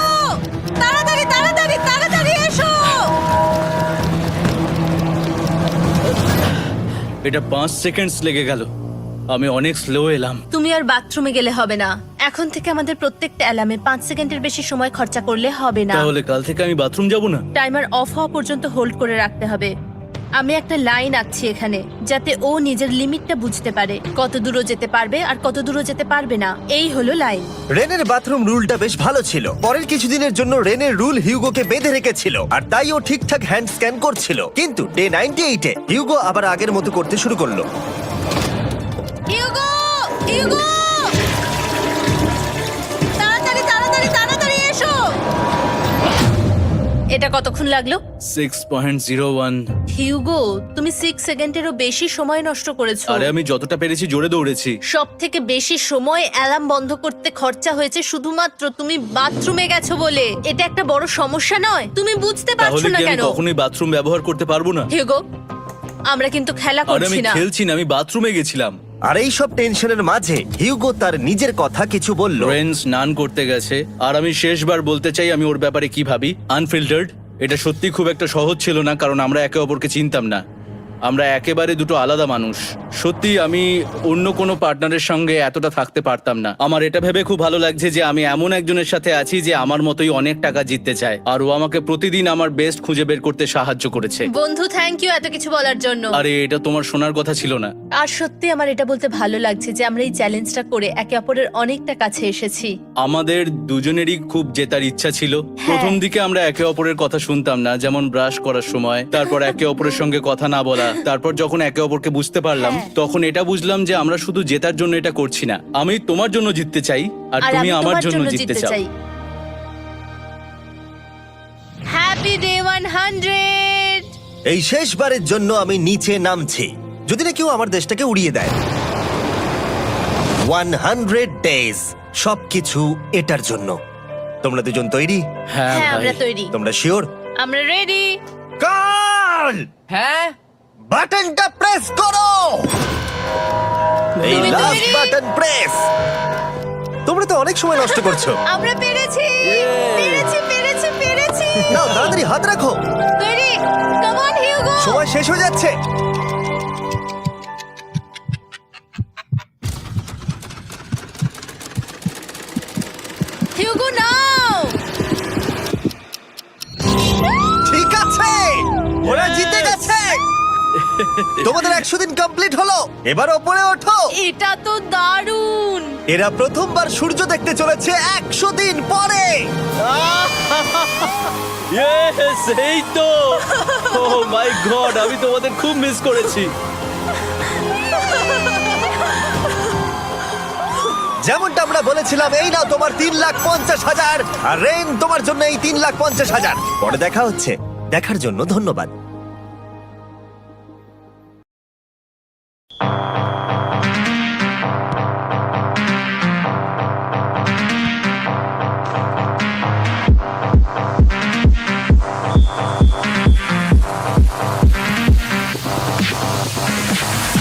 তাড়াতাড়ি তাড়াতাড়ি তাড়াতাড়ি এসো। এটা 5 সেকেন্ডস লেগে গেল। আমি অনেক স্লো এলাম। তুমি আর বাথরুমে গেলে হবে না। এখন থেকে আমাদের প্রত্যেকটা অ্যালার্মে 5 সেকেন্ডের বেশি সময় খরচা করলে হবে না। তাহলে কাল থেকে আমি বাথরুম যাব না? টাইমার অফ হওয়া পর্যন্ত হোল্ড করে রাখতে হবে। আমি একটা লাইন আঁকছি এখানে, যাতে ও নিজের লিমিটটা বুঝতে পারে, কত দূর যেতে পারবে আর কত দূর যেতে পারবে না। এই হলো লাইন। রেনের বাথরুম রুলটা বেশ ভালো ছিল। পরের কিছুদিনের জন্য রেনের রুল হিউগোকে বেঁধে রেখেছিল, আর তাই ও ঠিকঠাক হ্যান্ড স্ক্যান করছিল। কিন্তু ডে 98-এ হিউগো আবার আগের মতো করতে শুরু করলো। হিউগো, হিউগো, তাড়াতাড়ি তাড়াতাড়ি তাড়াতাড়ি এসো। এটা কতক্ষণ লাগলো? 6.01। হিউগো, তুমি 6 সেকেন্ডেরও বেশি সময় নষ্ট করেছো। আরে আমি যতটা পেরেছি জোরে দৌড়েছি। সব থেকে বেশি সময় অ্যালার্ম বন্ধ করতে খরচা হয়েছে শুধুমাত্র তুমি বাথরুমে গেছো বলে। এটা একটা বড় সমস্যা নয়? তুমি বুঝতে পারছো তাহলে না কি আমি কেন? কখনোই বাথরুম ব্যবহার করতে পারবো না? হিউগো, আমরা কিন্তু খেলা আরে আমি করছি না। খেলছি না, আমি বাথরুমে গেছিলাম। আর এই সব টেনশনের মাঝে হিউগো তার নিজের কথা কিছু বলল। রেন স্নান করতে গেছে, আর আমি শেষবার বলতে চাই আমি ওর ব্যাপারে কি ভাবি। আনফিল্টার্ড। এটা সত্যি খুব একটা সহজ ছিল না, কারণ আমরা একে অপরকে চিনতাম না। আমরা একেবারে দুটো আলাদা মানুষ। সত্যি আমি অন্য কোনো পার্টনারের সঙ্গে এতটা থাকতে পারতাম না। আমার এটা ভেবে খুব ভালো লাগছে যে আমি এমন একজনের সাথে আছি যে আমার মতোই অনেক টাকা জিততে চায়, আর ও আমাকে প্রতিদিন আমার বেস্ট খুঁজে বের করতে সাহায্য করেছে। বন্ধু, থ্যাংক ইউ এত কিছু বলার জন্য। আরে এটা তোমার শোনার কথা ছিল না। আর সত্যি আমার এটা বলতে ভালো লাগছে যে আমরা এই চ্যালেঞ্জটা করে একে অপরের অনেকটা কাছে এসেছি। আমাদের দুজনেরই খুব জেতার ইচ্ছা ছিল। প্রথম দিকে আমরা একে অপরের কথা শুনতাম না, যেমন ব্রাশ করার সময়, তারপর একে অপরের সঙ্গে কথা না বলা। তারপর যখন একে অপরকে বুঝতে পারলাম, তখন এটা বুঝলাম যে আমরা শুধু জেতার জন্য এটা করছি না। আমি তোমার জন্য জিততে চাই, আর তুমি আমি আমার তোমার জন্য জিততে চাও। Happy day 100। এই শেষবারের জন্য আমি নিচে নামছি, যদি না কেউ আমার দেশটাকে উড়িয়ে দেয়। 100 ডেজ, সবকিছু এটার জন্য। তোমরা দুজন তৈরি? হ্যাঁ হ্যাঁ, ভাই। আমরা তৈরি। তোমরা শিওর? আমরা রেডি। কাল হ্যাঁ, বাটনটা প্রেস করো। এই তুমি লাস্ট তৈরি? Button press. তোমরা তো অনেক সময় নষ্ট করছো। আমরা পেরেছি, পেরেছি, পেরেছি, পেরেছি। নাও তাড়াতাড়ি হাত রাখো, তৈরি? Come on Hugo. সময় শেষ হয়ে যাচ্ছে। হিউগো নাও। ঠিক আছে, ওরা জিতে গেছে। তোমাদের 100 দিন কমপ্লিট হলো। এবার ওপরে ওঠো। এটা তো দারুণ। এরা প্রথমবার সূর্য দেখতে চলেছে 100 দিন পরে। Yes, এই তো। Oh my God, আমি তোমাদের খুব মিস করেছি। যেমনটা আমরা বলেছিলাম, এই নাও তোমার 3,50,000, আর রেন তোমার জন্য এই 3,50,000। পরে দেখা হচ্ছে। দেখার জন্য ধন্যবাদ।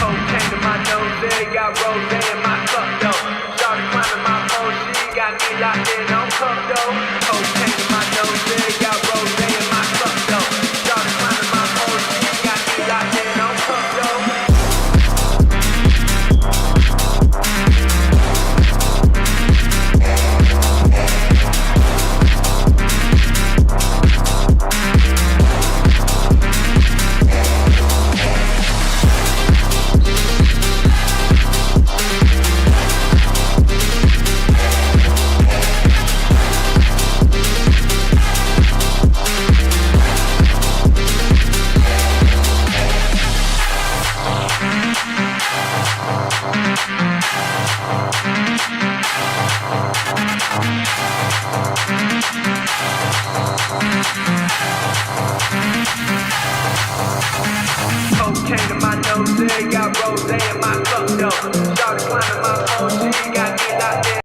Cocaine to my nose, there got rose in my cup though. Started climbing my pole, she got me locked in on cup though. Cocaine to my nose, there got rose in my cup though. Started climbing my pole, she got me locked in on cup though. Cocaine to my nose, there got rose in my cup though. Started climbing my